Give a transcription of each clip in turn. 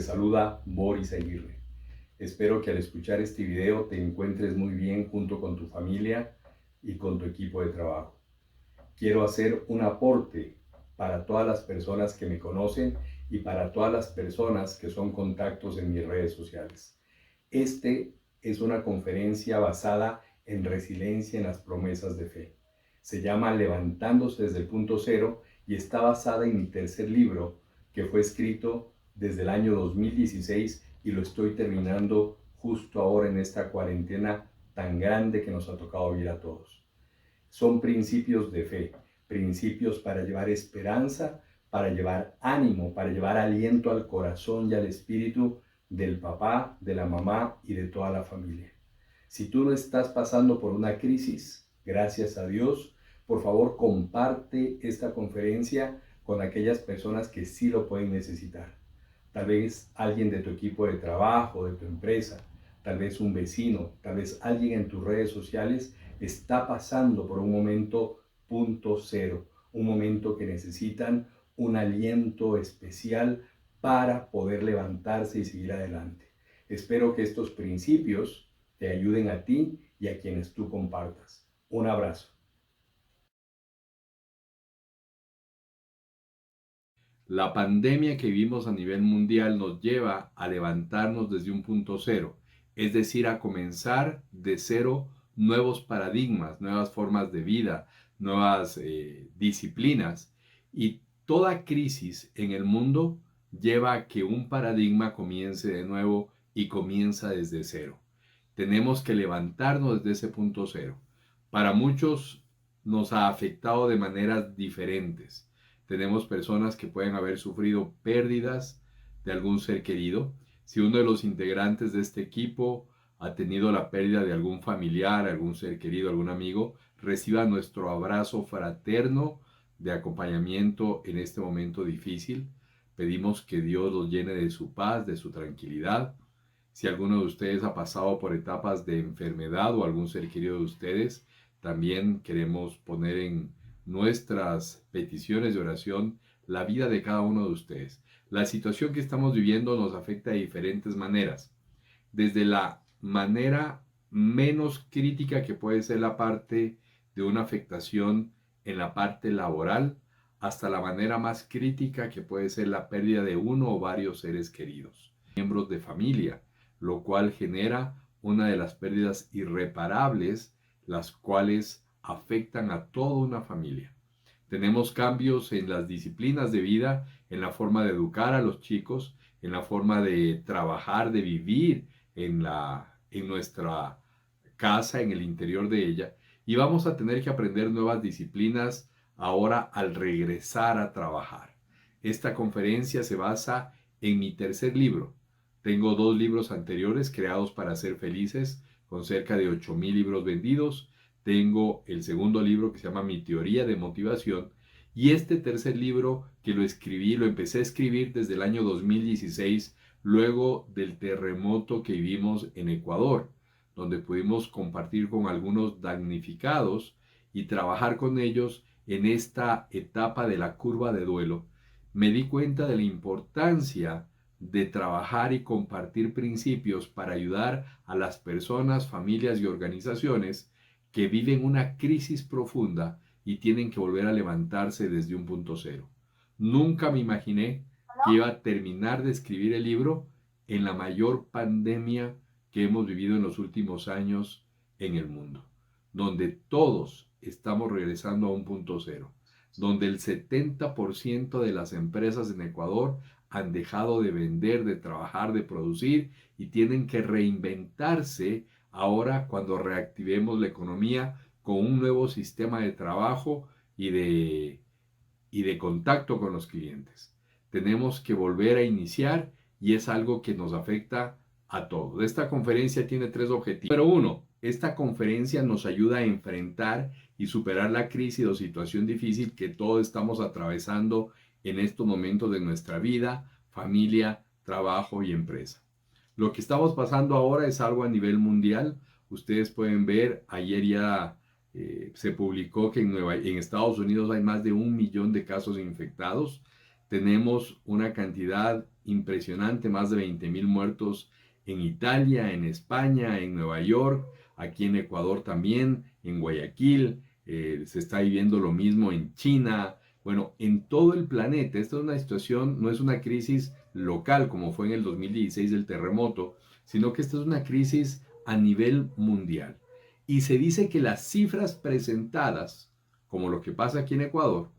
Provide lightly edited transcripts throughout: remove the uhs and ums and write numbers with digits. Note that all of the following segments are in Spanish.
Te saluda Boris Aguirre. Espero que al escuchar este video te encuentres muy bien junto con tu familia y con tu equipo de trabajo. Quiero hacer un aporte para todas las personas que me conocen y para todas las personas que son contactos en mis redes sociales. Este es una conferencia basada en resiliencia en las promesas de fe. Se llama Levantándose desde el punto cero y está basada en mi tercer libro, que fue escrito desde el año 2016 y lo estoy terminando justo ahora en esta cuarentena tan grande que nos ha tocado vivir a todos. Son principios de fe, principios para llevar esperanza, para llevar ánimo, para llevar aliento al corazón y al espíritu del papá, de la mamá y de toda la familia. Si tú no estás pasando por una crisis, gracias a Dios, por favor comparte esta conferencia con aquellas personas que sí lo pueden necesitar. Tal vez alguien de tu equipo de trabajo, de tu empresa, tal vez un vecino, tal vez alguien en tus redes sociales está pasando por un momento punto cero, un momento que necesitan un aliento especial para poder levantarse y seguir adelante. Espero que estos principios te ayuden a ti y a quienes tú compartas. Un abrazo. La pandemia que vivimos a nivel mundial nos lleva a levantarnos desde un punto cero, es decir, a comenzar de cero nuevos paradigmas, nuevas formas de vida, nuevas disciplinas. Y toda crisis en el mundo lleva a que un paradigma comience de nuevo y comienza desde cero. Tenemos que levantarnos desde ese punto cero. Para muchos nos ha afectado de maneras diferentes. Tenemos personas que pueden haber sufrido pérdidas de algún ser querido. Si uno de los integrantes de este equipo ha tenido la pérdida de algún familiar, algún ser querido, algún amigo, reciba nuestro abrazo fraterno de acompañamiento en este momento difícil. Pedimos que Dios los llene de su paz, de su tranquilidad. Si alguno de ustedes ha pasado por etapas de enfermedad o algún ser querido de ustedes, también queremos poner en nuestras peticiones de oración la vida de cada uno de ustedes. La situación que estamos viviendo nos afecta de diferentes maneras. Desde la manera menos crítica que puede ser la parte de una afectación en la parte laboral, hasta la manera más crítica que puede ser la pérdida de uno o varios seres queridos, miembros de familia, lo cual genera una de las pérdidas irreparables, las cuales afectan a toda una familia. Tenemos cambios en las disciplinas de vida, en la forma de educar a los chicos, en la forma de trabajar, de vivir en nuestra casa, en el interior de ella. Y vamos a tener que aprender nuevas disciplinas ahora al regresar a trabajar. Esta conferencia se basa en mi tercer libro. Tengo dos libros anteriores creados para ser felices, con cerca de 8,000 libros vendidos. Tengo el segundo libro que se llama Mi teoría de motivación. Y este tercer libro que lo empecé a escribir desde el año 2016, luego del terremoto que vivimos en Ecuador, donde pudimos compartir con algunos damnificados y trabajar con ellos en esta etapa de la curva de duelo. Me di cuenta de la importancia de trabajar y compartir principios para ayudar a las personas, familias y organizaciones que viven una crisis profunda y tienen que volver a levantarse desde un punto cero. Nunca me imaginé que iba a terminar de escribir el libro en la mayor pandemia que hemos vivido en los últimos años en el mundo, donde todos estamos regresando a un punto cero, donde el 70% de las empresas en Ecuador han dejado de vender, de trabajar, de producir y tienen que reinventarse ahora cuando reactivemos la economía con un nuevo sistema de trabajo y de contacto con los clientes. Tenemos que volver a iniciar y es algo que nos afecta a todos. Esta conferencia tiene tres objetivos. Número uno, esta conferencia nos ayuda a enfrentar y superar la crisis o situación difícil que todos estamos atravesando en estos momentos de nuestra vida, familia, trabajo y empresa. Lo que estamos pasando ahora es algo a nivel mundial. Ustedes pueden ver, ayer ya se publicó que en Estados Unidos hay más de 1 millón de casos infectados. Tenemos una cantidad impresionante, más de 20.000 muertos en Italia, en España, en Nueva York, aquí en Ecuador también, en Guayaquil, se está viviendo lo mismo en China, bueno, en todo el planeta. Esta es una situación, no es una crisis local como fue en el 2016 del terremoto, sino que esta es una crisis a nivel mundial. Y se dice que las cifras presentadas, como lo que pasa aquí en Ecuador,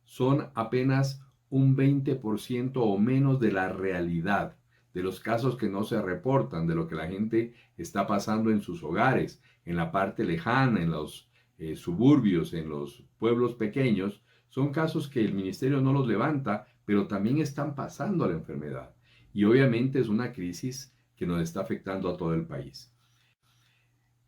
son apenas un 20% o menos de la realidad, de los casos que no se reportan, de lo que la gente está pasando en sus hogares, en la parte lejana, en los suburbios, en los pueblos pequeños. Son casos que el ministerio no los levanta, pero también están pasando a la enfermedad. Y obviamente es una crisis que nos está afectando a todo el país.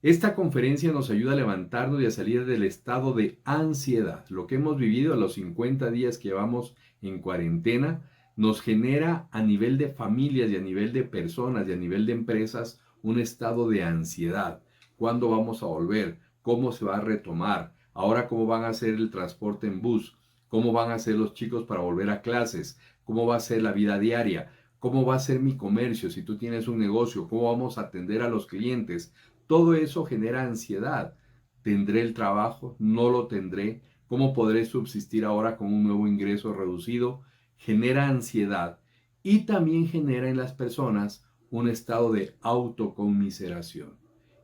Esta conferencia nos ayuda a levantarnos y a salir del estado de ansiedad. Lo que hemos vivido a los 50 días que llevamos en cuarentena nos genera a nivel de familias y a nivel de personas y a nivel de empresas un estado de ansiedad. ¿Cuándo vamos a volver? ¿Cómo se va a retomar? Ahora, ¿cómo van a hacer el transporte en bus? ¿Cómo van a hacer los chicos para volver a clases? ¿Cómo va a ser la vida diaria? ¿Cómo va a ser mi comercio? Si tú tienes un negocio, ¿cómo vamos a atender a los clientes? Todo eso genera ansiedad. ¿Tendré el trabajo? ¿No lo tendré? ¿Cómo podré subsistir ahora con un nuevo ingreso reducido? Genera ansiedad y también genera en las personas un estado de autoconmiseración.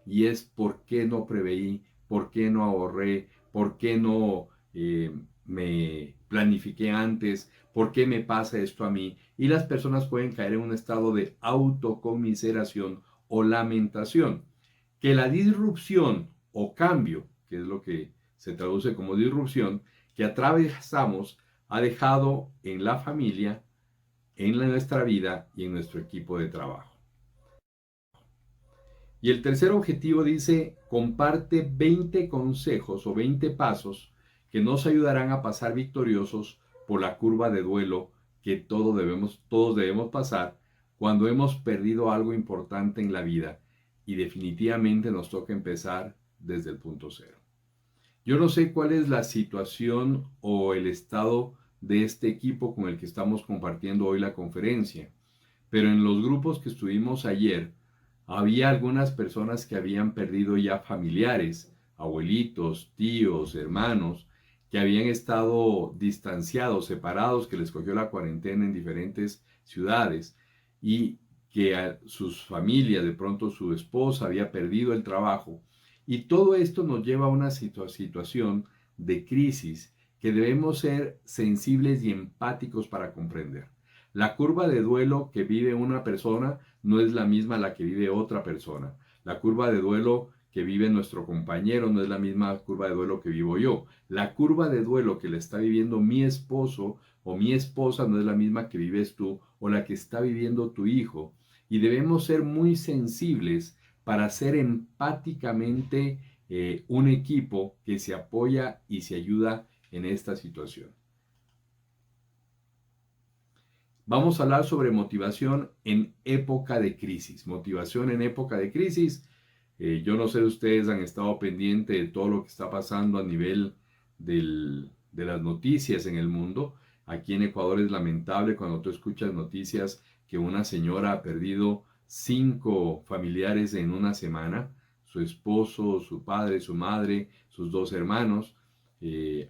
Y es ¿por qué no preveí? ¿Por qué no ahorré? ¿Por qué no me planifiqué antes? ¿Por qué me pasa esto a mí? Y las personas pueden caer en un estado de autoconmiseración o lamentación. Que la disrupción o cambio, que es lo que se traduce como disrupción, que atravesamos, ha dejado en la familia, en nuestra vida y en nuestro equipo de trabajo. Y el tercer objetivo dice, comparte 20 consejos o 20 pasos que nos ayudarán a pasar victoriosos por la curva de duelo que todos debemos pasar cuando hemos perdido algo importante en la vida y definitivamente nos toca empezar desde el punto cero. Yo no sé cuál es la situación o el estado de este equipo con el que estamos compartiendo hoy la conferencia, pero en los grupos que estuvimos ayer, había algunas personas que habían perdido ya familiares, abuelitos, tíos, hermanos, que habían estado distanciados, separados, que les cogió la cuarentena en diferentes ciudades y que a sus familias, de pronto su esposa había perdido el trabajo. Y todo esto nos lleva a una situación de crisis que debemos ser sensibles y empáticos para comprender. La curva de duelo que vive una persona no es la misma a la que vive otra persona. La curva de duelo que vive nuestro compañero no es la misma curva de duelo que vivo yo. La curva de duelo que le está viviendo mi esposo o mi esposa no es la misma que vives tú o la que está viviendo tu hijo. Y debemos ser muy sensibles para ser empáticamente un equipo que se apoya y se ayuda en esta situación. Vamos a hablar sobre motivación en época de crisis. Motivación en época de crisis. Yo no sé si ustedes han estado pendientes de todo lo que está pasando a nivel de las noticias en el mundo. Aquí en Ecuador es lamentable cuando tú escuchas noticias que una señora ha perdido 5 familiares en una semana. Su esposo, su padre, su madre, sus 2 hermanos.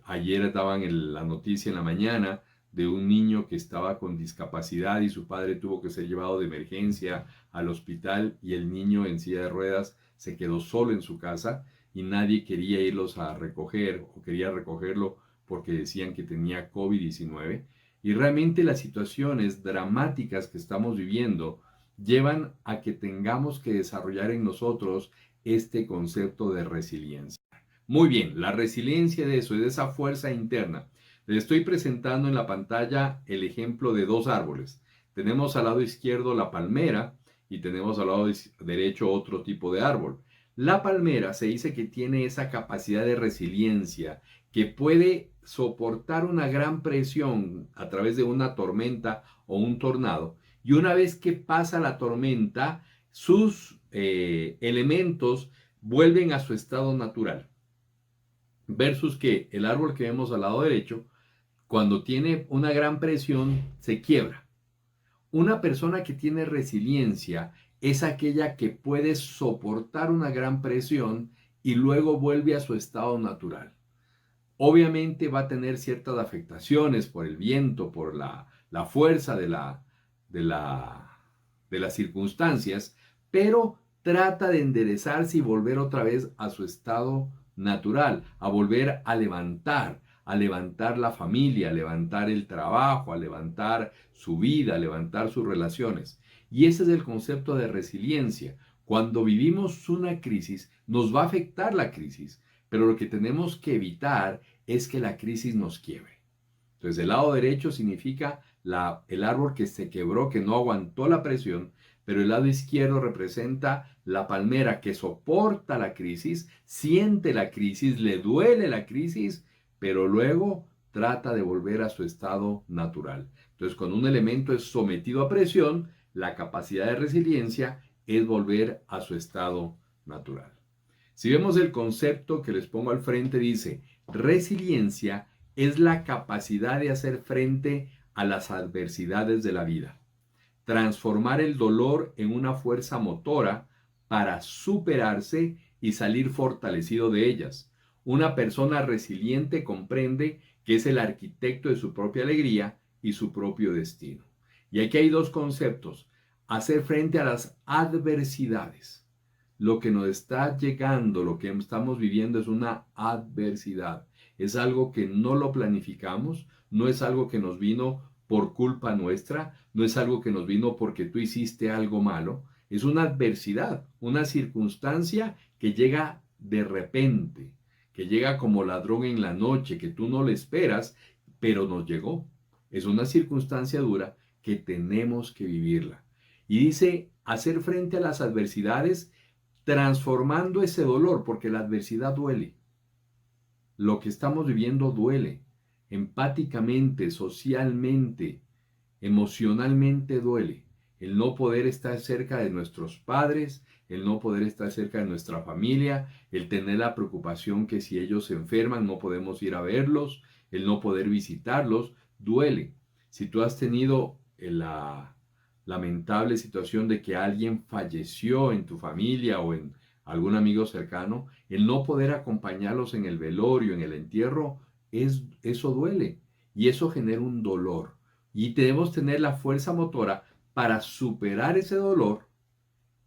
Ayer daban la noticia en la mañana de un niño que estaba con discapacidad y su padre tuvo que ser llevado de emergencia al hospital y el niño en silla de ruedas se quedó solo en su casa y nadie quería irlos a recoger o quería recogerlo porque decían que tenía COVID-19. Y realmente las situaciones dramáticas que estamos viviendo llevan a que tengamos que desarrollar en nosotros este concepto de resiliencia. Muy bien, la resiliencia de eso, es de esa fuerza interna. Les estoy presentando en la pantalla el ejemplo de 2 árboles. Tenemos al lado izquierdo la palmera y tenemos al lado derecho otro tipo de árbol. La palmera se dice que tiene esa capacidad de resiliencia, que puede soportar una gran presión a través de una tormenta o un tornado. Y una vez que pasa la tormenta, sus elementos vuelven a su estado natural. Versus que el árbol que vemos al lado derecho, cuando tiene una gran presión, se quiebra. Una persona que tiene resiliencia es aquella que puede soportar una gran presión y luego vuelve a su estado natural. Obviamente va a tener ciertas afectaciones por el viento, por la fuerza de, la, de las circunstancias, pero trata de enderezarse y volver otra vez a su estado natural, a volver a levantar la familia, a levantar el trabajo, a levantar su vida, a levantar sus relaciones. Y ese es el concepto de resiliencia. Cuando vivimos una crisis, nos va a afectar la crisis, pero lo que tenemos que evitar es que la crisis nos quiebre. Entonces, el lado derecho significa el árbol que se quebró, que no aguantó la presión, pero el lado izquierdo representa la palmera que soporta la crisis, siente la crisis, le duele la crisis, pero luego trata de volver a su estado natural. Entonces, cuando un elemento es sometido a presión, la capacidad de resiliencia es volver a su estado natural. Si vemos el concepto que les pongo al frente, dice, resiliencia es la capacidad de hacer frente a las adversidades de la vida, transformar el dolor en una fuerza motora para superarse y salir fortalecido de ellas. Una persona resiliente comprende que es el arquitecto de su propia alegría y su propio destino. Y aquí hay dos conceptos: hacer frente a las adversidades. Lo que nos está llegando, lo que estamos viviendo es una adversidad. Es algo que no lo planificamos, no es algo que nos vino por culpa nuestra, no es algo que nos vino porque tú hiciste algo malo. Es una adversidad, una circunstancia que llega de repente, que llega como ladrón en la noche, que tú no le esperas, pero nos llegó. Es una circunstancia dura que tenemos que vivirla. Y dice, hacer frente a las adversidades transformando ese dolor, porque la adversidad duele. Lo que estamos viviendo duele. Empáticamente, socialmente, emocionalmente duele. El no poder estar cerca de nuestros padres, el no poder estar cerca de nuestra familia, el tener la preocupación que si ellos se enferman no podemos ir a verlos, el no poder visitarlos, duele. Si tú has tenido la lamentable situación de que alguien falleció en tu familia o en algún amigo cercano, el no poder acompañarlos en el velorio, en el entierro, eso duele y eso genera un dolor. Y debemos tener la fuerza motora para superar ese dolor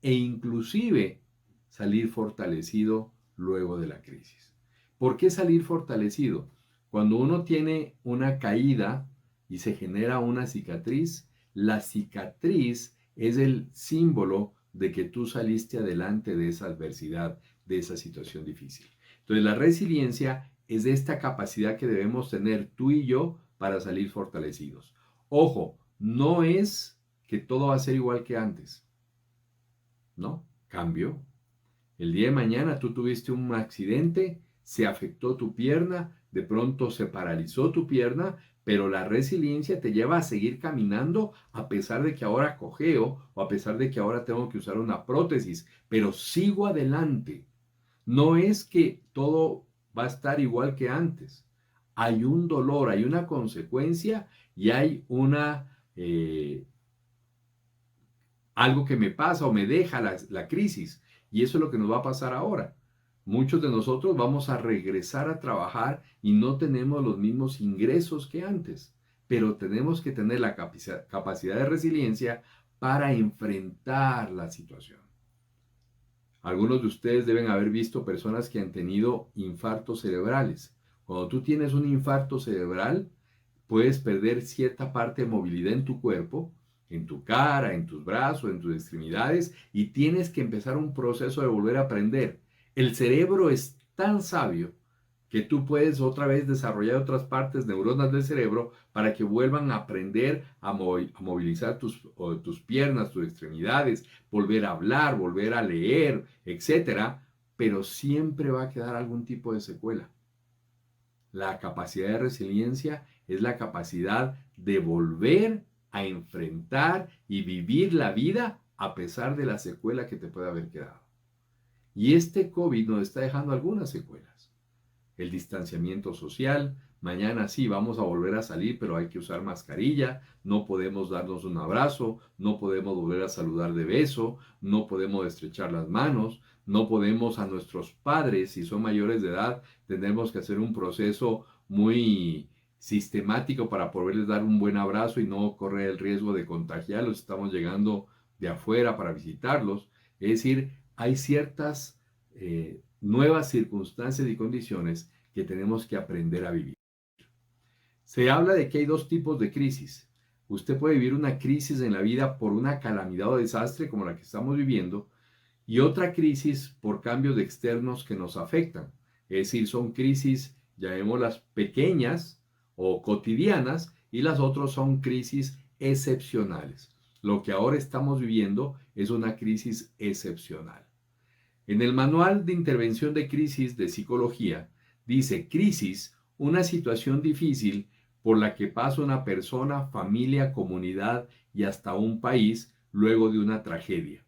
e inclusive salir fortalecido luego de la crisis. ¿Por qué salir fortalecido? Cuando uno tiene una caída y se genera una cicatriz, la cicatriz es el símbolo de que tú saliste adelante de esa adversidad, de esa situación difícil. Entonces, la resiliencia es de esta capacidad que debemos tener tú y yo para salir fortalecidos. Ojo, no es que todo va a ser igual que antes. No, cambio. El día de mañana tú tuviste un accidente, se afectó tu pierna, de pronto se paralizó tu pierna, pero la resiliencia te lleva a seguir caminando a pesar de que ahora cojeo o a pesar de que ahora tengo que usar una prótesis, pero sigo adelante. No es que todo va a estar igual que antes. Hay un dolor, hay una consecuencia y hay algo que me pasa o me deja la crisis. Y eso es lo que nos va a pasar ahora. Muchos de nosotros vamos a regresar a trabajar y no tenemos los mismos ingresos que antes, pero tenemos que tener la capacidad de resiliencia para enfrentar la situación. Algunos de ustedes deben haber visto personas que han tenido infartos cerebrales. Cuando tú tienes un infarto cerebral, puedes perder cierta parte de movilidad en tu cuerpo, en tu cara, en tus brazos, en tus extremidades, y tienes que empezar un proceso de volver a aprender. El cerebro es tan sabio que tú puedes otra vez desarrollar otras partes, neuronas del cerebro, para que vuelvan a aprender a movilizar tus piernas, tus extremidades, volver a hablar, volver a leer, etcétera, pero siempre va a quedar algún tipo de secuela. La capacidad de resiliencia es la capacidad de volver a enfrentar y vivir la vida a pesar de la secuela que te puede haber quedado. Y este COVID nos está dejando algunas secuelas. El distanciamiento social, mañana sí, vamos a volver a salir, pero hay que usar mascarilla, no podemos darnos un abrazo, no podemos volver a saludar de beso, no podemos estrechar las manos, no podemos a nuestros padres, si son mayores de edad, tenemos que hacer un proceso muy sistemático para poderles dar un buen abrazo y no correr el riesgo de contagiarlos. Estamos llegando de afuera para visitarlos. Es decir, hay ciertas nuevas circunstancias y condiciones que tenemos que aprender a vivir. Se habla de que hay dos tipos de crisis. Usted puede vivir una crisis en la vida por una calamidad o desastre como la que estamos viviendo y otra crisis por cambios externos que nos afectan. Es decir, son crisis, llamémoslas pequeñas o cotidianas, y las otras son crisis excepcionales. Lo que ahora estamos viviendo es una crisis excepcional. En el Manual de Intervención de Crisis de Psicología dice: crisis, una situación difícil por la que pasa una persona, familia, comunidad y hasta un país luego de una tragedia.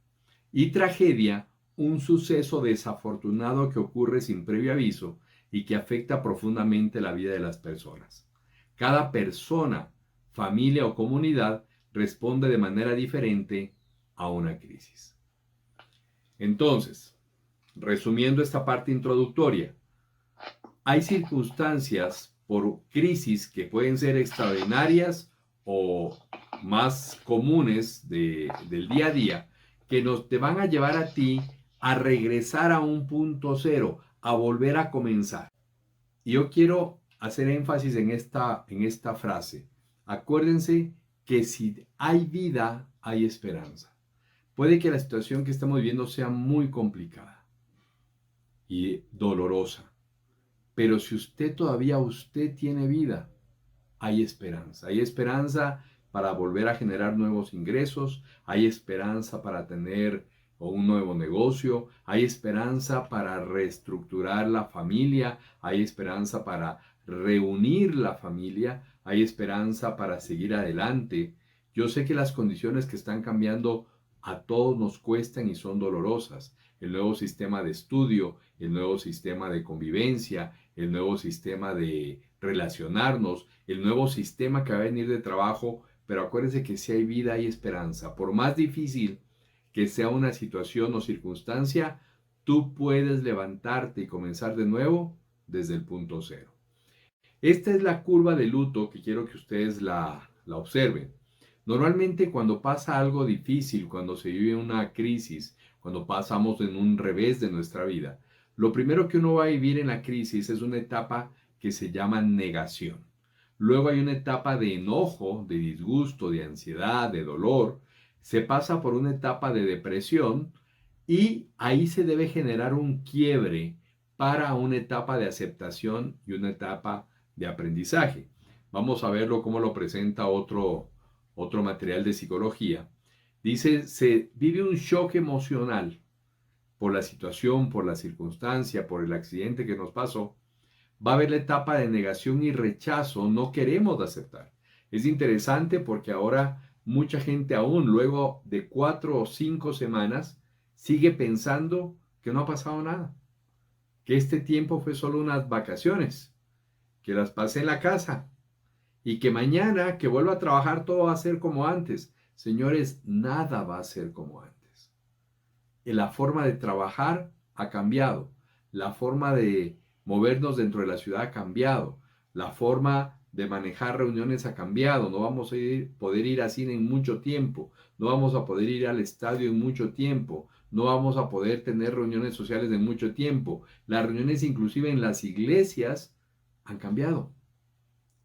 Y tragedia, un suceso desafortunado que ocurre sin previo aviso y que afecta profundamente la vida de las personas. Cada persona, familia o comunidad responde de manera diferente a una crisis. Entonces, resumiendo esta parte introductoria, hay circunstancias por crisis que pueden ser extraordinarias o más comunes del día a día, que te van a llevar a ti a regresar a un punto cero, a volver a comenzar. Y yo quiero hacer énfasis en esta frase. Acuérdense que si hay vida, hay esperanza. Puede que la situación que estamos viviendo sea muy complicada y dolorosa, pero si usted tiene vida, hay esperanza. Hay esperanza para volver a generar nuevos ingresos, hay esperanza para tener un nuevo negocio, hay esperanza para reestructurar la familia, hay esperanza para reunir la familia, hay esperanza para seguir adelante. Yo sé que las condiciones que están cambiando a todos nos cuestan y son dolorosas. El nuevo sistema de estudio, el nuevo sistema de convivencia, el nuevo sistema de relacionarnos, el nuevo sistema que va a venir de trabajo, pero acuérdense que si hay vida hay esperanza. Por más difícil que sea una situación o circunstancia, tú puedes levantarte y comenzar de nuevo desde el punto cero. Esta es la curva de luto que quiero que ustedes la observen. Normalmente cuando pasa algo difícil, cuando se vive una crisis, cuando pasamos en un revés de nuestra vida, lo primero que uno va a vivir en la crisis es una etapa que se llama negación. Luego hay una etapa de enojo, de disgusto, de ansiedad, de dolor. Se pasa por una etapa de depresión y ahí se debe generar un quiebre para una etapa de aceptación y una etapa de aprendizaje. Vamos a verlo cómo lo presenta otro material de psicología. Dice, se vive un shock emocional por la situación, por la circunstancia, por el accidente que nos pasó. Va a haber la etapa de negación y rechazo, no queremos aceptar. Es interesante porque ahora mucha gente aún luego de 4 o 5 semanas sigue pensando que no ha pasado nada, que este tiempo fue solo unas vacaciones, que las pasé en la casa y que mañana que vuelva a trabajar todo va a ser como antes. Señores, nada va a ser como antes. La forma de trabajar ha cambiado, la forma de movernos dentro de la ciudad ha cambiado, la forma de manejar reuniones ha cambiado, no vamos a poder ir al cine en mucho tiempo, no vamos a poder ir al estadio en mucho tiempo, no vamos a poder tener reuniones sociales en mucho tiempo, las reuniones inclusive en las iglesias han cambiado.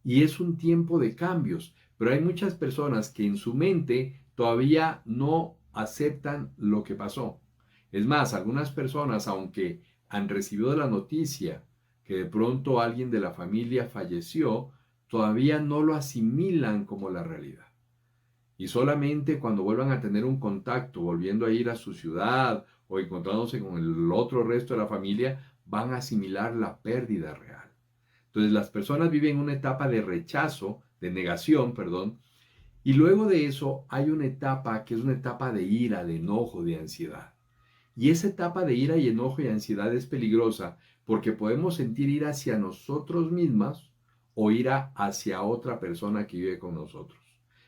Y es un tiempo de cambios, pero hay muchas personas que en su mente todavía no aceptan lo que pasó. Es más, algunas personas, aunque han recibido la noticia que de pronto alguien de la familia falleció, todavía no lo asimilan como la realidad. Y solamente cuando vuelvan a tener un contacto, volviendo a ir a su ciudad o encontrándose con el otro resto de la familia, van a asimilar la pérdida real. Entonces las personas viven una etapa de rechazo, de negación, perdón, y luego de eso hay una etapa que es una etapa de ira, de enojo, de ansiedad. Y esa etapa de ira y enojo y ansiedad es peligrosa porque podemos sentir ira hacia nosotros mismos o ir hacia otra persona que vive con nosotros.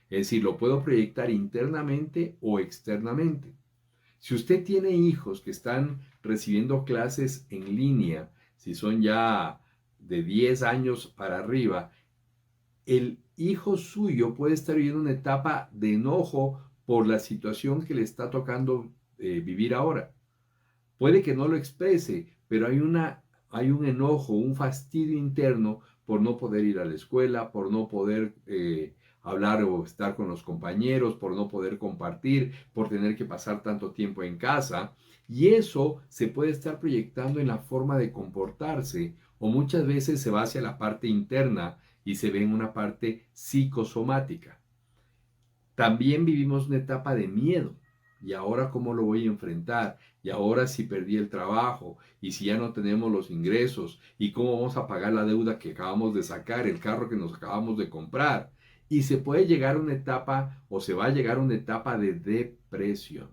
Es decir, lo puedo proyectar internamente o externamente. Si usted tiene hijos que están recibiendo clases en línea, si son ya de 10 años para arriba, el hijo suyo puede estar viviendo una etapa de enojo por la situación que le está tocando vivir ahora. Puede que no lo exprese, pero hay un enojo, un fastidio interno por no poder ir a la escuela, por no poder hablar o estar con los compañeros, por no poder compartir, por tener que pasar tanto tiempo en casa. Y eso se puede estar proyectando en la forma de comportarse, o muchas veces se va hacia la parte interna y se ve en una parte psicosomática. También vivimos una etapa de miedo. ¿Y ahora cómo lo voy a enfrentar? ¿Y ahora si perdí el trabajo? ¿Y si ya no tenemos los ingresos? ¿Y cómo vamos a pagar la deuda que acabamos de sacar, el carro que nos acabamos de comprar? Y se puede llegar a una etapa, o se va a llegar a una etapa de depresión.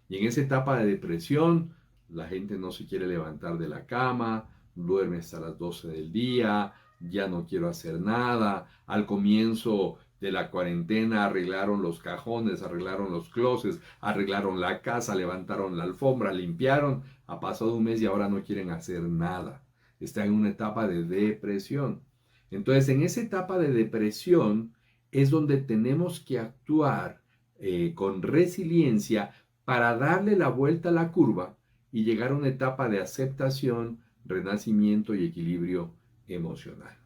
Y en esa etapa de depresión, la gente no se quiere levantar de la cama, duerme hasta las 12 del día, ya no quiero hacer nada. Al comienzo de la cuarentena arreglaron los cajones, arreglaron los closets, arreglaron la casa, levantaron la alfombra, limpiaron. Ha pasado un mes y ahora no quieren hacer nada. Están en una etapa de depresión. Entonces, en esa etapa de depresión es donde tenemos que actuar con resiliencia para darle la vuelta a la curva y llegar a una etapa de aceptación, renacimiento y equilibrio emocional.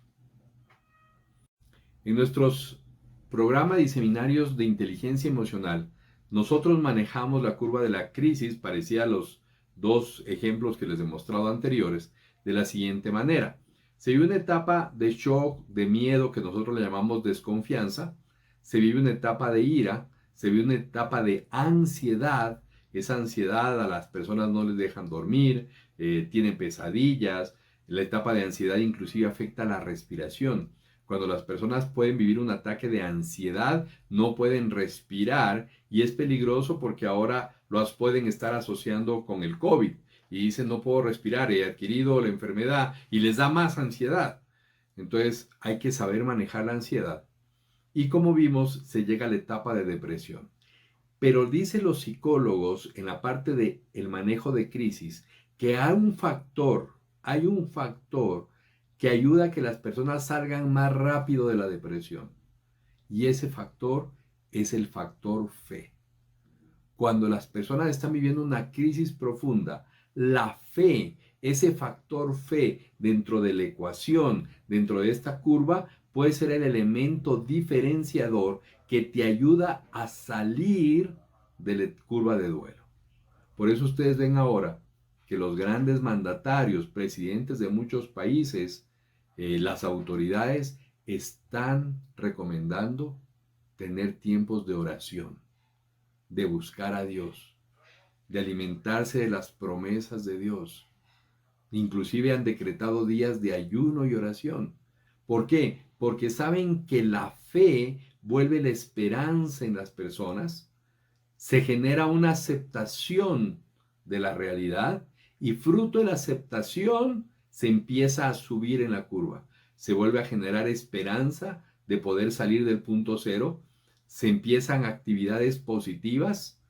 En nuestros programas y seminarios de inteligencia emocional, nosotros manejamos la curva de la crisis, parecida a los dos ejemplos que les he mostrado anteriores, de la siguiente manera. Se vive una etapa de shock, de miedo, que nosotros le llamamos desconfianza. Se vive una etapa de ira, se vive una etapa de ansiedad. Esa ansiedad a las personas no les dejan dormir, tienen pesadillas. La etapa de ansiedad inclusive afecta la respiración. Cuando las personas pueden vivir un ataque de ansiedad, no pueden respirar y es peligroso porque ahora los pueden estar asociando con el COVID y dicen no puedo respirar, he adquirido la enfermedad y les da más ansiedad. Entonces hay que saber manejar la ansiedad y como vimos se llega a la etapa de depresión. Pero dicen los psicólogos en la parte de el manejo de crisis que hay un factor que ayuda a que las personas salgan más rápido de la depresión. Y ese factor es el factor fe. Cuando las personas están viviendo una crisis profunda, la fe, ese factor fe dentro de la ecuación, dentro de esta curva, puede ser el elemento diferenciador que te ayuda a salir de la curva de duelo. Por eso ustedes ven ahora que los grandes mandatarios, presidentes de muchos países, las autoridades están recomendando tener tiempos de oración, de buscar a Dios, de alimentarse de las promesas de Dios. Inclusive han decretado días de ayuno y oración. ¿Por qué? Porque saben que la fe vuelve la esperanza en las personas, se genera una aceptación de la realidad y fruto de la aceptación se empieza a subir en la curva. Se vuelve a generar esperanza de poder salir del punto cero. Se empiezan actividades positivas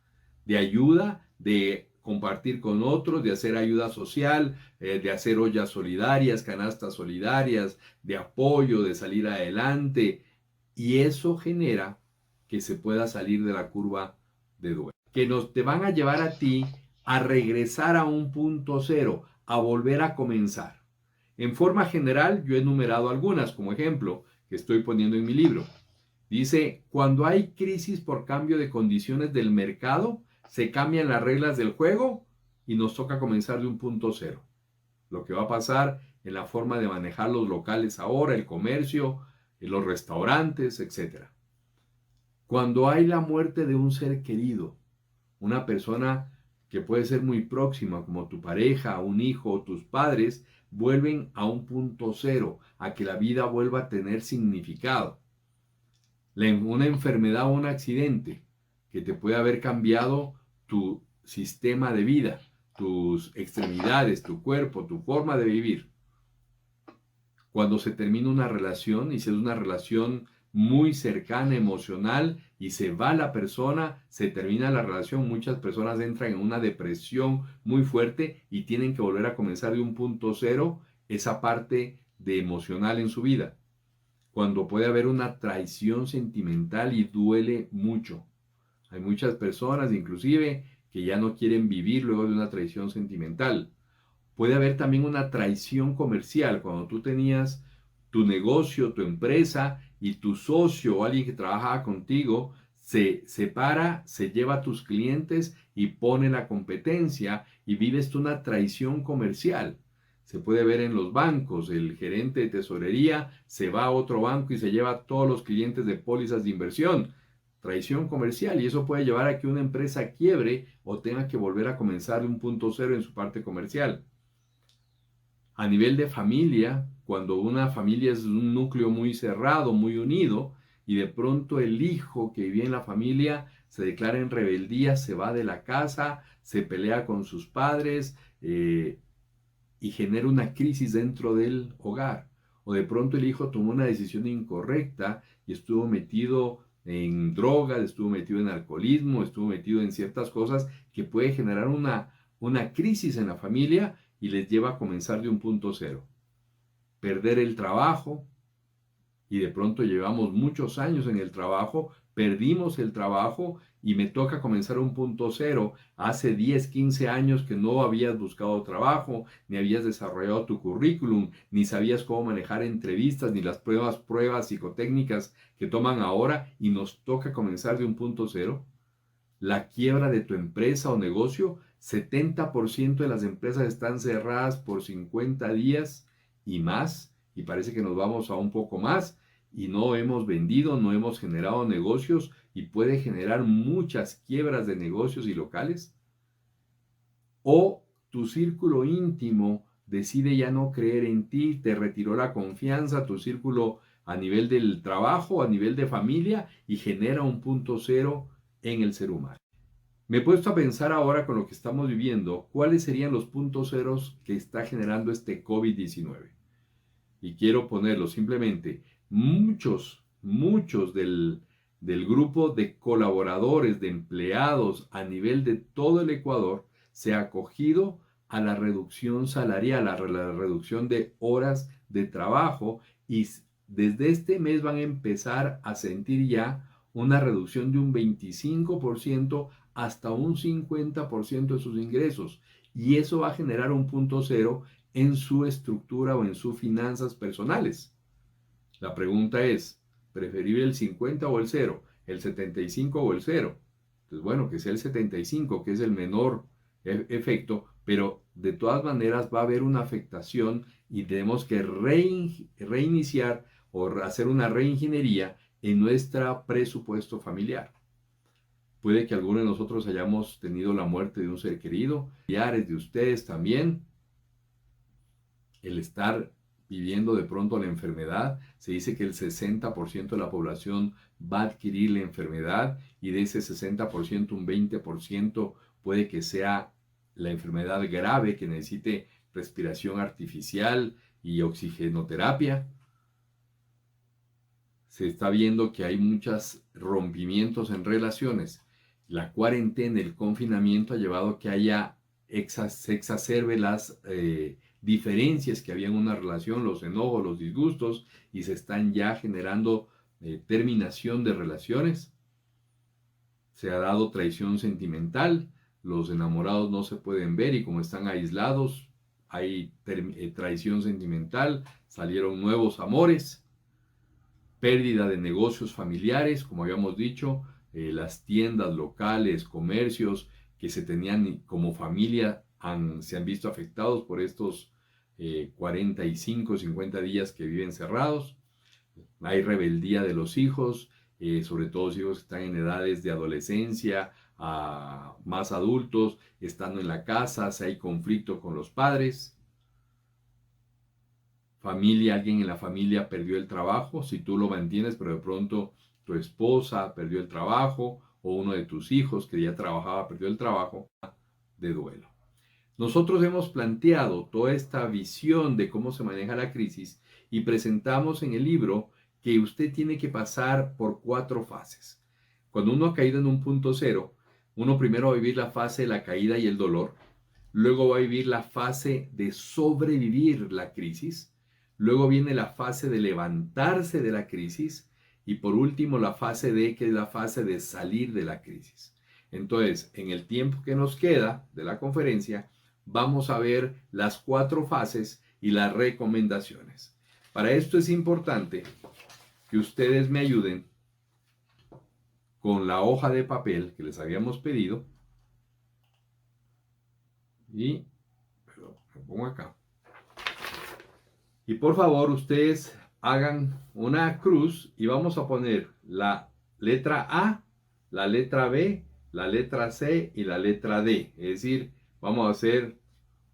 de ayuda, de compartir con otros, de hacer ayuda social, de hacer ollas solidarias, canastas solidarias, de apoyo, de salir adelante. Y eso genera que se pueda salir de la curva de duelo. Que te van a llevar a ti a regresar a un punto cero, a volver a comenzar. En forma general, yo he enumerado algunas como ejemplo que estoy poniendo en mi libro. Dice, cuando hay crisis por cambio de condiciones del mercado, se cambian las reglas del juego y nos toca comenzar de un punto cero. Lo que va a pasar en la forma de manejar los locales ahora, el comercio, los restaurantes, etc. Cuando hay la muerte de un ser querido, una persona que puede ser muy próxima, como tu pareja, un hijo o tus padres, vuelven a un punto cero, a que la vida vuelva a tener significado. Una enfermedad o un accidente que te puede haber cambiado tu sistema de vida, tus extremidades, tu cuerpo, tu forma de vivir. Cuando se termina una relación y si es una relación muy cercana, emocional, y se va la persona, se termina la relación, muchas personas entran en una depresión muy fuerte y tienen que volver a comenzar de un punto cero esa parte de emocional en su vida. Cuando puede haber una traición sentimental y duele mucho. Hay muchas personas, inclusive, que ya no quieren vivir luego de una traición sentimental. Puede haber también una traición comercial, cuando tú tenías tu negocio, tu empresa y tu socio o alguien que trabajaba contigo se separa, se lleva a tus clientes y pone la competencia y vives tú una traición comercial. Se puede ver en los bancos, el gerente de tesorería se va a otro banco y se lleva a todos los clientes de pólizas de inversión. Traición comercial, y eso puede llevar a que una empresa quiebre o tenga que volver a comenzar de un punto cero en su parte comercial. A nivel de familia, cuando una familia es un núcleo muy cerrado, muy unido, y de pronto el hijo que vive en la familia se declara en rebeldía, se va de la casa, se pelea con sus padres y genera una crisis dentro del hogar. O de pronto el hijo tomó una decisión incorrecta y estuvo metido en drogas, estuvo metido en alcoholismo, estuvo metido en ciertas cosas que puede generar una crisis en la familia y les lleva a comenzar de un punto cero. Perder el trabajo, y de pronto llevamos muchos años en el trabajo, perdimos el trabajo y me toca comenzar un punto cero. Hace 10, 15 años que no habías buscado trabajo, ni habías desarrollado tu currículum, ni sabías cómo manejar entrevistas, ni las pruebas psicotécnicas que toman ahora y nos toca comenzar de un punto cero. La quiebra de tu empresa o negocio, 70% de las empresas están cerradas por 50 días y más, y parece que nos vamos a un poco más, y no hemos vendido, no hemos generado negocios, y puede generar muchas quiebras de negocios y locales. O tu círculo íntimo decide ya no creer en ti, te retiró la confianza, tu círculo a nivel del trabajo, a nivel de familia, y genera un punto cero en el ser humano. Me he puesto a pensar ahora con lo que estamos viviendo, cuáles serían los puntos ceros que está generando este COVID-19. Y quiero ponerlo simplemente, muchos del grupo de colaboradores, de empleados a nivel de todo el Ecuador, se ha acogido a la reducción salarial, a la reducción de horas de trabajo, y desde este mes van a empezar a sentir ya una reducción de un 25% hasta un 50% de sus ingresos. Y eso va a generar un punto cero en su estructura o en sus finanzas personales. La pregunta es, ¿preferible el 50 o el 0? ¿El 75 o el 0? Pues bueno, que sea el 75, que es el menor efecto, pero de todas maneras va a haber una afectación y tenemos que reiniciar o hacer una reingeniería en nuestro presupuesto familiar. Puede que algunos de nosotros hayamos tenido la muerte de un ser querido, familiares de ustedes también. El estar viviendo de pronto la enfermedad, se dice que el 60% de la población va a adquirir la enfermedad y de ese 60% un 20% puede que sea la enfermedad grave que necesite respiración artificial y oxigenoterapia. Se está viendo que hay muchos rompimientos en relaciones. La cuarentena, el confinamiento ha llevado a que se exacerbe las diferencias que había en una relación, los enojos, los disgustos, y se están ya generando terminación de relaciones. Se ha dado traición sentimental, los enamorados no se pueden ver y como están aislados, hay traición sentimental, salieron nuevos amores, pérdida de negocios familiares, como habíamos dicho, las tiendas locales, comercios que se tenían como familia se han visto afectados por estos 45, 50 días que viven cerrados. Hay rebeldía de los hijos, sobre todo los hijos que están en edades de adolescencia a más adultos, estando en la casa, si hay conflicto con los padres. Familia, alguien en la familia perdió el trabajo, si tú lo mantienes, pero de pronto tu esposa perdió el trabajo o uno de tus hijos que ya trabajaba perdió el trabajo, de duelo. Nosotros hemos planteado toda esta visión de cómo se maneja la crisis y presentamos en el libro que usted tiene que pasar por 4 fases. Cuando uno ha caído en un punto cero, uno primero va a vivir la fase de la caída y el dolor, luego va a vivir la fase de sobrevivir la crisis, luego viene la fase de levantarse de la crisis y por último la fase D, que es la fase de salir de la crisis. Entonces, en el tiempo que nos queda de la conferencia, vamos a ver las 4 fases y las recomendaciones. Para esto es importante que ustedes me ayuden con la hoja de papel que les habíamos pedido. Y, perdón, me pongo acá. Y por favor, ustedes hagan una cruz y vamos a poner la letra A, la letra B, la letra C y la letra D. Es decir, vamos a hacer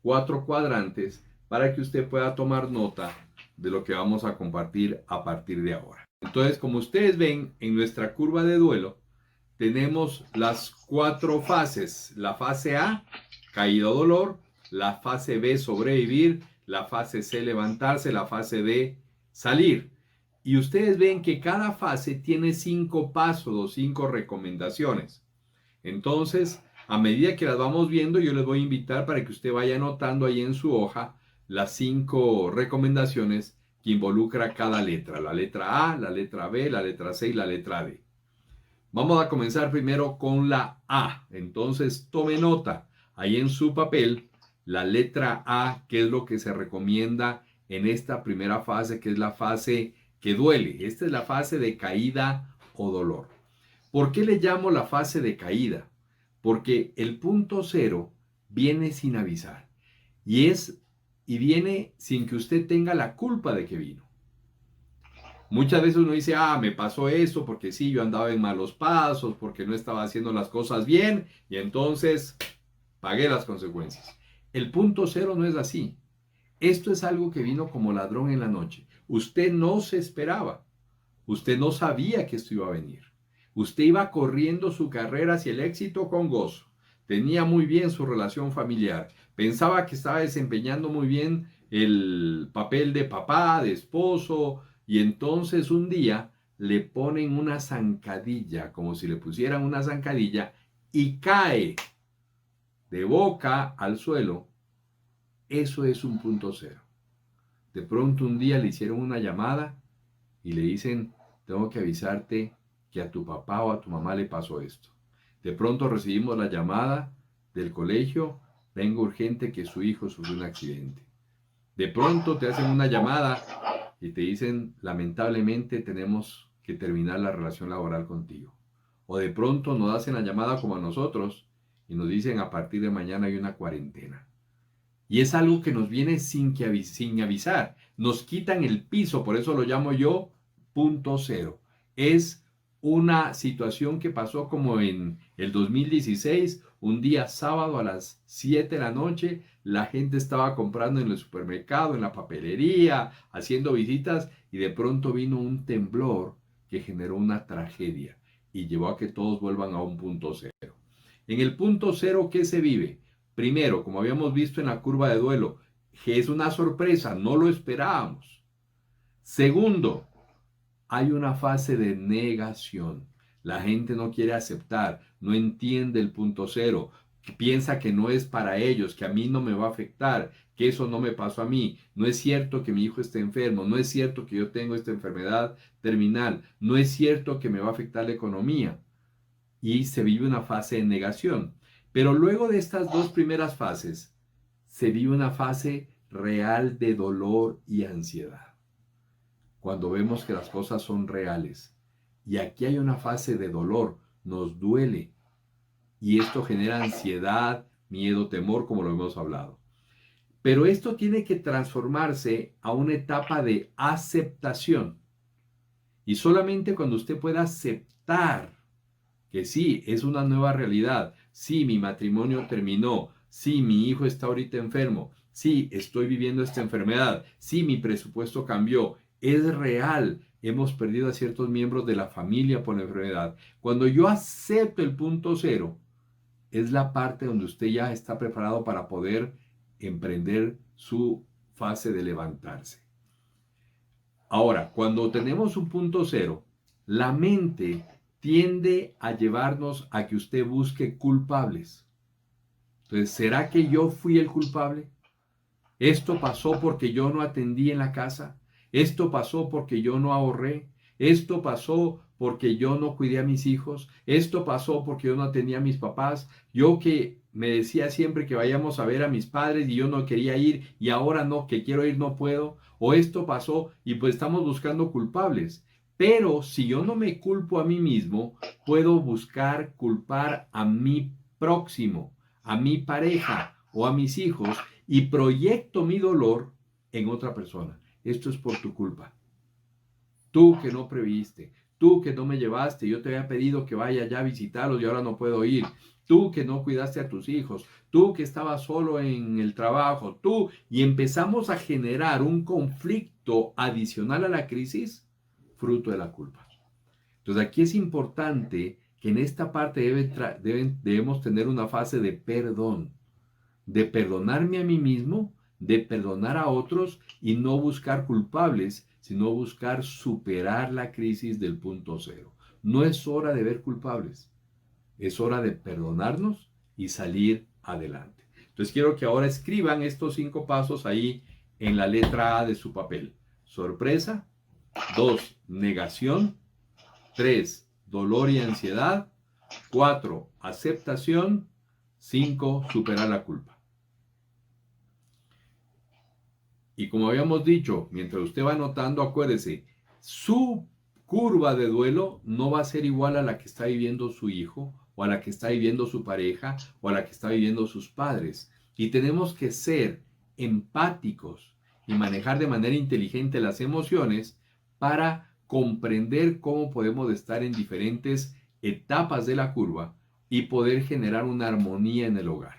4 cuadrantes para que usted pueda tomar nota de lo que vamos a compartir a partir de ahora. Entonces, como ustedes ven, en nuestra curva de duelo tenemos las 4 fases. La fase A, caída o dolor. La fase B, sobrevivir. La fase C, levantarse. La fase D, salir. Y ustedes ven que cada fase tiene 5 pasos o 5 recomendaciones. Entonces, a medida que las vamos viendo, yo les voy a invitar para que usted vaya anotando ahí en su hoja las 5 recomendaciones que involucra cada letra. La letra A, la letra B, la letra C y la letra D. Vamos a comenzar primero con la A. Entonces, tome nota ahí en su papel la letra A, que es lo que se recomienda en esta primera fase, que es la fase que duele. Esta es la fase de caída o dolor. ¿Por qué le llamo la fase de caída? Porque el punto cero viene sin avisar y viene sin que usted tenga la culpa de que vino. Muchas veces uno dice, me pasó esto porque sí, yo andaba en malos pasos, porque no estaba haciendo las cosas bien y entonces pagué las consecuencias. El punto cero no es así. Esto es algo que vino como ladrón en la noche. Usted no se esperaba. Usted no sabía que esto iba a venir. Usted iba corriendo su carrera hacia el éxito con gozo. Tenía muy bien su relación familiar. Pensaba que estaba desempeñando muy bien el papel de papá, de esposo, y entonces un día le ponen una zancadilla, como si le pusieran una zancadilla, y cae de boca al suelo. Eso es un punto cero. De pronto un día le hicieron una llamada y le dicen, tengo que avisarte que a tu papá o a tu mamá le pasó esto. De pronto recibimos la llamada del colegio, vengo urgente que su hijo sufrió un accidente. De pronto te hacen una llamada y te dicen, lamentablemente tenemos que terminar la relación laboral contigo. O de pronto nos hacen la llamada como a nosotros y nos dicen, a partir de mañana hay una cuarentena. Y es algo que nos viene sin avisar. Nos quitan el piso, por eso lo llamo yo punto cero. Es una situación que pasó como en el 2016, un día sábado a las 7 de la noche, la gente estaba comprando en el supermercado, en la papelería, haciendo visitas y de pronto vino un temblor que generó una tragedia y llevó a que todos vuelvan a un punto cero. En el punto cero, ¿qué se vive? Primero, como habíamos visto en la curva de duelo, que es una sorpresa, no lo esperábamos. Segundo, hay una fase de negación. La gente no quiere aceptar, no entiende el punto cero, piensa que no es para ellos, que a mí no me va a afectar, que eso no me pasó a mí. No es cierto que mi hijo esté enfermo, no es cierto que yo tengo esta enfermedad terminal, no es cierto que me va a afectar la economía. Y se vive una fase de negación. Pero luego de estas 2 primeras fases, se vive una fase real de dolor y ansiedad. Cuando vemos que las cosas son reales. Y aquí hay una fase de dolor, nos duele. Y esto genera ansiedad, miedo, temor, como lo hemos hablado. Pero esto tiene que transformarse a una etapa de aceptación. Y solamente cuando usted pueda aceptar que sí, es una nueva realidad. Sí, mi matrimonio terminó. Sí, mi hijo está ahorita enfermo. Sí, estoy viviendo esta enfermedad. Sí, mi presupuesto cambió. Es real. Hemos perdido a ciertos miembros de la familia por la enfermedad. Cuando yo acepto el punto cero, es la parte donde usted ya está preparado para poder emprender su fase de levantarse. Ahora, cuando tenemos un punto cero, la mente tiende a llevarnos a que usted busque culpables. Entonces, ¿será que yo fui el culpable? Esto pasó porque yo no atendí en la casa. Esto pasó porque yo no ahorré. Esto pasó porque yo no cuidé a mis hijos. Esto pasó porque yo no atendí a mis papás. Yo que me decía siempre que vayamos a ver a mis padres y yo no quería ir y ahora no, que quiero ir, no puedo. O esto pasó y pues estamos buscando culpables. Pero si yo no me culpo a mí mismo, puedo buscar culpar a mi próximo, a mi pareja o a mis hijos y proyecto mi dolor en otra persona. Esto es por tu culpa. Tú que no previste, tú que no me llevaste, yo te había pedido que vaya ya a visitarlos y ahora no puedo ir. Tú que no cuidaste a tus hijos, tú que estabas solo en el trabajo, tú, y empezamos a generar un conflicto adicional a la crisis, fruto de la culpa. Entonces aquí es importante que en esta parte debemos tener una fase de perdón, de perdonarme a mí mismo, de perdonar a otros y no buscar culpables, sino buscar superar la crisis del punto cero. No es hora de ver culpables, es hora de perdonarnos y salir adelante. Entonces quiero que ahora escriban estos 5 pasos ahí en la letra A de su papel. Sorpresa. 2. Negación. 3. Dolor y ansiedad. 4. Aceptación. 5. Superar la culpa. Y como habíamos dicho, mientras usted va anotando, acuérdese, su curva de duelo no va a ser igual a la que está viviendo su hijo, o a la que está viviendo su pareja, o a la que está viviendo sus padres. Y tenemos que ser empáticos y manejar de manera inteligente las emociones para comprender cómo podemos estar en diferentes etapas de la curva y poder generar una armonía en el hogar.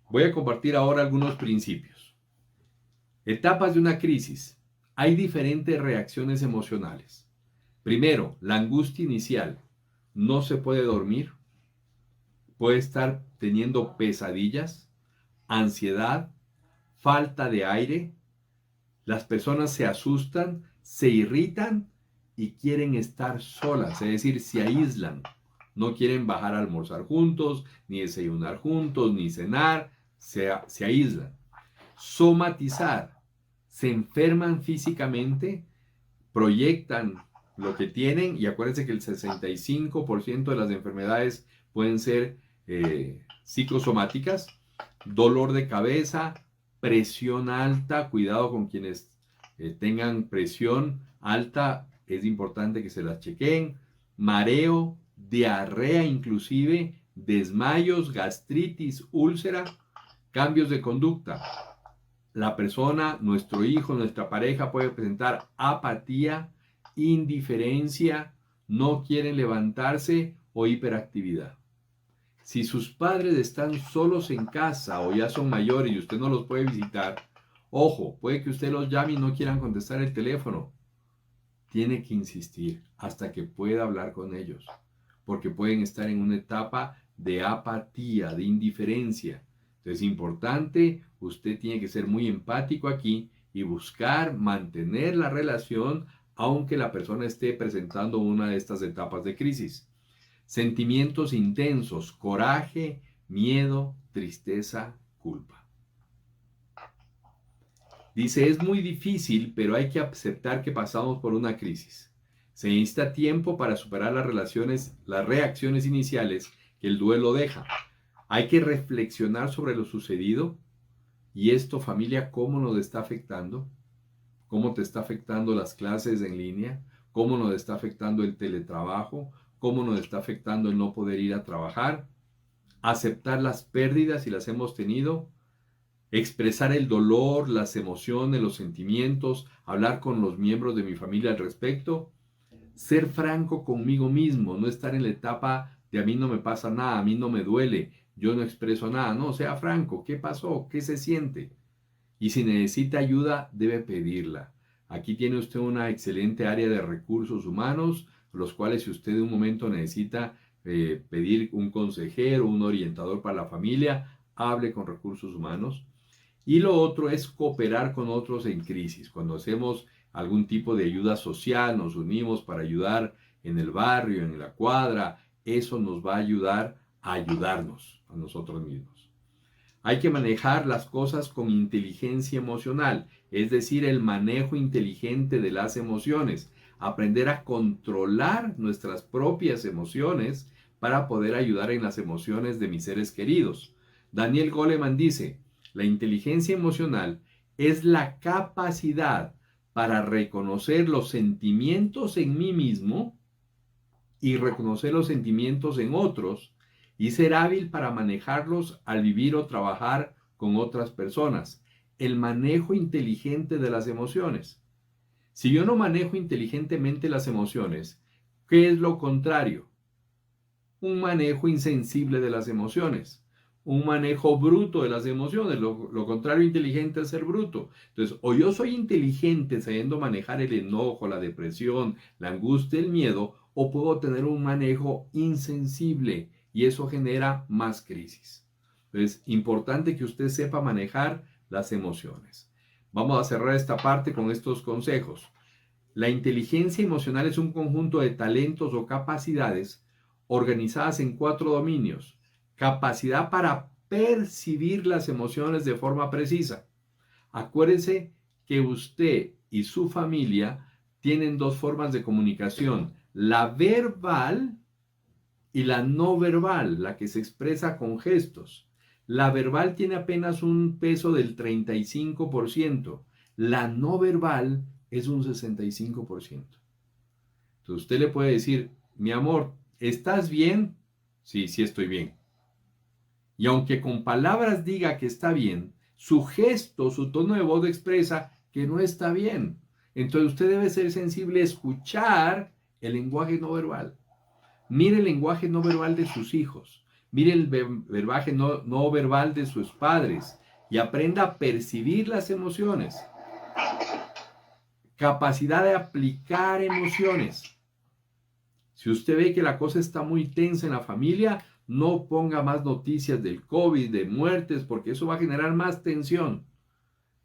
Voy a compartir ahora algunos principios. Etapas de una crisis. Hay diferentes reacciones emocionales. Primero, la angustia inicial. No se puede dormir. Puede estar teniendo pesadillas, ansiedad, falta de aire. Las personas se asustan, se irritan y quieren estar solas, es decir, se aíslan. No quieren bajar a almorzar juntos, ni desayunar juntos, ni cenar. Se aíslan. Somatizar. Se enferman físicamente, proyectan lo que tienen y acuérdense que el 65% de las enfermedades pueden ser psicosomáticas. Dolor de cabeza, presión alta, cuidado con quienes tengan presión alta, es importante que se las chequeen. Mareo, diarrea inclusive, desmayos, gastritis, úlcera, cambios de conducta. La persona, nuestro hijo, nuestra pareja puede presentar apatía, indiferencia, no quieren levantarse o hiperactividad. Si sus padres están solos en casa o ya son mayores y usted no los puede visitar, ojo, puede que usted los llame y no quieran contestar el teléfono. Tiene que insistir hasta que pueda hablar con ellos, porque pueden estar en una etapa de apatía, de indiferencia. Entonces es importante, usted tiene que ser muy empático aquí y buscar mantener la relación aunque la persona esté presentando una de estas etapas de crisis. Sentimientos intensos, coraje, miedo, tristeza, culpa. Dice, es muy difícil, pero hay que aceptar que pasamos por una crisis. Se necesita tiempo para superar las reacciones iniciales que el duelo deja. Hay que reflexionar sobre lo sucedido y esto, familia, cómo nos está afectando, cómo te está afectando las clases en línea, cómo nos está afectando el teletrabajo, cómo nos está afectando el no poder ir a trabajar, aceptar las pérdidas si las hemos tenido, expresar el dolor, las emociones, los sentimientos, hablar con los miembros de mi familia al respecto, ser franco conmigo mismo, no estar en la etapa de a mí no me pasa nada, a mí no me duele, yo no expreso nada, no, sea franco, ¿qué pasó? ¿Qué se siente? Y si necesita ayuda, debe pedirla. Aquí tiene usted una excelente área de recursos humanos, los cuales si usted de un momento necesita pedir un consejero, un orientador para la familia, hable con recursos humanos. Y lo otro es cooperar con otros en crisis. Cuando hacemos algún tipo de ayuda social, nos unimos para ayudar en el barrio, en la cuadra, eso nos va a ayudar a ayudarnos a nosotros mismos. Hay que manejar las cosas con inteligencia emocional, es decir, el manejo inteligente de las emociones, aprender a controlar nuestras propias emociones para poder ayudar en las emociones de mis seres queridos. Daniel Goleman dice, la inteligencia emocional es la capacidad para reconocer los sentimientos en mí mismo y reconocer los sentimientos en otros y ser hábil para manejarlos al vivir o trabajar con otras personas. El manejo inteligente de las emociones. Si yo no manejo inteligentemente las emociones, ¿qué es lo contrario? Un manejo insensible de las emociones, un manejo bruto de las emociones. Lo contrario inteligente es ser bruto. Entonces, o yo soy inteligente sabiendo manejar el enojo, la depresión, la angustia, el miedo, o puedo tener un manejo insensible y eso genera más crisis. Entonces, importante que usted sepa manejar las emociones. Vamos a cerrar esta parte con estos consejos. La inteligencia emocional es un conjunto de talentos o capacidades organizadas en 4 dominios. Capacidad para percibir las emociones de forma precisa. Acuérdese que usted y su familia tienen 2 formas de comunicación, la verbal y la no verbal, la que se expresa con gestos. La verbal tiene apenas un peso del 35%, la no verbal es un 65%. Entonces usted le puede decir, mi amor, ¿estás bien? Sí, sí estoy bien. Y aunque con palabras diga que está bien, su gesto, su tono de voz expresa que no está bien. Entonces usted debe ser sensible a escuchar el lenguaje no verbal. Mire el lenguaje no verbal de sus hijos. Mire el lenguaje no verbal de sus padres. Y aprenda a percibir las emociones. Capacidad de aplicar emociones. Si usted ve que la cosa está muy tensa en la familia, no ponga más noticias del COVID, de muertes, porque eso va a generar más tensión.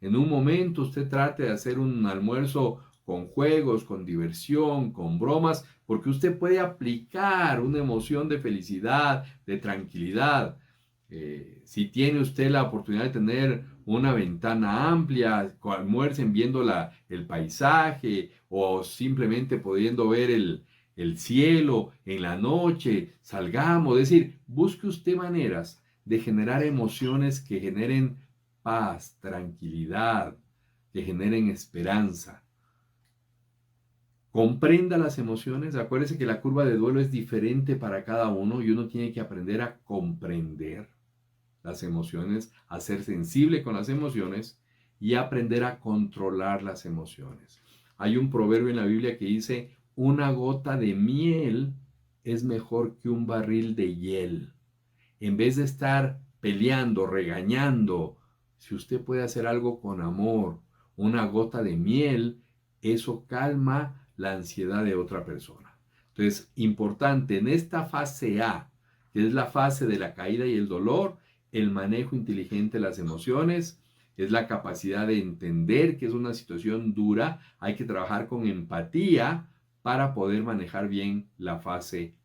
En un momento usted trate de hacer un almuerzo con juegos, con diversión, con bromas, porque usted puede aplicar una emoción de felicidad, de tranquilidad. Si tiene usted la oportunidad de tener una ventana amplia, almuercen viendo el paisaje o simplemente pudiendo ver el cielo en la noche, salgamos, es decir, busque usted maneras de generar emociones que generen paz, tranquilidad, que generen esperanza. Comprenda las emociones, acuérdese que la curva de duelo es diferente para cada uno y uno tiene que aprender a comprender las emociones, a ser sensible con las emociones y aprender a controlar las emociones. Hay un proverbio en la Biblia que dice, una gota de miel es mejor que un barril de hiel. En vez de estar peleando, regañando, si usted puede hacer algo con amor, una gota de miel, eso calma la ansiedad de otra persona. Entonces, importante en esta fase A, que es la fase de la caída y el dolor, el manejo inteligente de las emociones, es la capacidad de entender que es una situación dura, hay que trabajar con empatía para poder manejar bien la fase